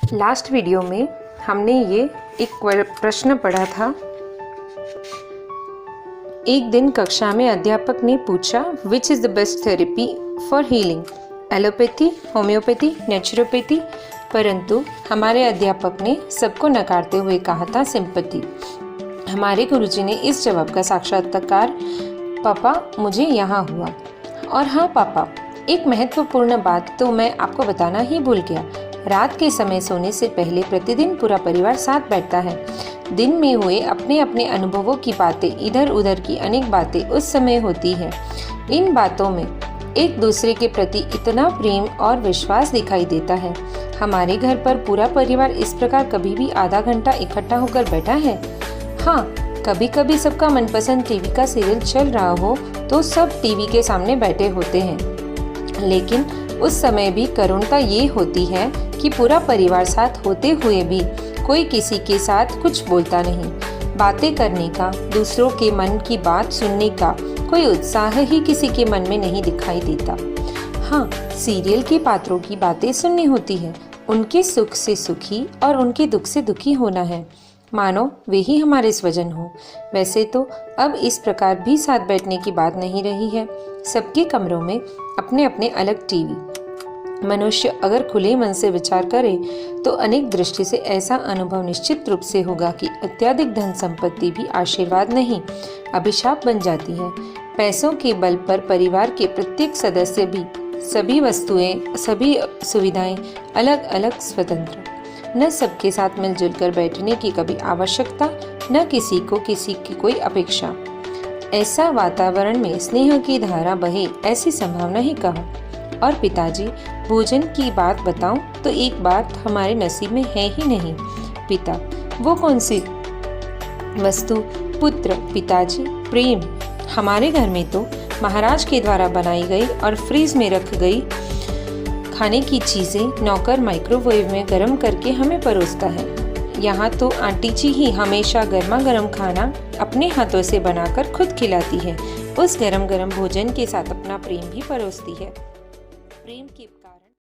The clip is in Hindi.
लास्ट वीडियो में हमने ये एक प्रश्न पढ़ा था। एक दिन कक्षा में अध्यापक ने पूछा, which is the best therapy for healing, allopathy, homeopathy, naturopathy. परंतु हमारे अध्यापक ने सबको नकारते हुए कहा था सिंपैथी। हमारे गुरुजी ने इस जवाब का साक्षात्कार पापा मुझे यहाँ हुआ। और हाँ पापा, एक महत्वपूर्ण बात तो मैं आपको बताना ही भूल गया। रात के समय सोने से पहले प्रतिदिन पूरा परिवार साथ बैठता है। दिन में हुए अपने अपने अनुभवों की बातें, इधर उधर की अनेक बातें उस समय होती है। इन बातों में एक दूसरे के प्रति इतना प्रेम और विश्वास दिखाई देता है। हमारे घर पर पूरा परिवार इस प्रकार कभी भी आधा घंटा इकट्ठा होकर बैठा है? हाँ, कभी कभी सबका मनपसंद टीवी का सीरियल चल रहा हो तो सब टीवी के सामने बैठे होते हैं, लेकिन उस समय भी करुणता ये होती है कि पूरा परिवार साथ होते हुए भी कोई किसी के साथ कुछ बोलता नहीं। बातें करने का, दूसरों के मन की बात सुनने का कोई उत्साह ही किसी के मन में नहीं दिखाई देता। हाँ, सीरियल के पात्रों की बातें सुननी होती है, उनके सुख से सुखी और उनके दुख से दुखी होना है, मानो वे ही हमारे स्वजन हो। वैसे तो अब इस प्रकार भी साथ बैठने की बात नहीं रही है। सबके कमरों में अपने अपने अलग टीवी। मनुष्य अगर खुले मन से विचार करे तो अनेक दृष्टि से ऐसा अनुभव निश्चित रूप से होगा कि अत्यधिक धन संपत्ति भी आशीर्वाद नहीं, अभिशाप बन जाती है। पैसों के बल पर परिवार के प्रत्येक सदस्य भी सभी वस्तुएं, सभी सुविधाएं अलग अलग स्वतंत्र, न सबके साथ मिलजुल कर बैठने की कभी आवश्यकता, न किसी को किसी की कोई अपेक्षा। ऐसा वातावरण में स्नेह की धारा बहे, ऐसी संभावना ही कहा। और पिताजी, भोजन की बात बताऊं तो एक बात हमारे नसीब में है ही नहीं। पिता, वो कौन सी वस्तु? पुत्र, पिताजी, प्रेम। हमारे घर में तो महाराज के द्वारा बनाई गई और फ्रीज में रख गई खाने की चीजें नौकर माइक्रोवेव में गर्म करके हमें परोसता है। यहाँ तो आंटी जी ही हमेशा गर्मा गर्म खाना अपने हाथों से बनाकर खुद खिलाती है। उस गरम गरम भोजन के साथ अपना प्रेम भी परोसती है। प्रेम की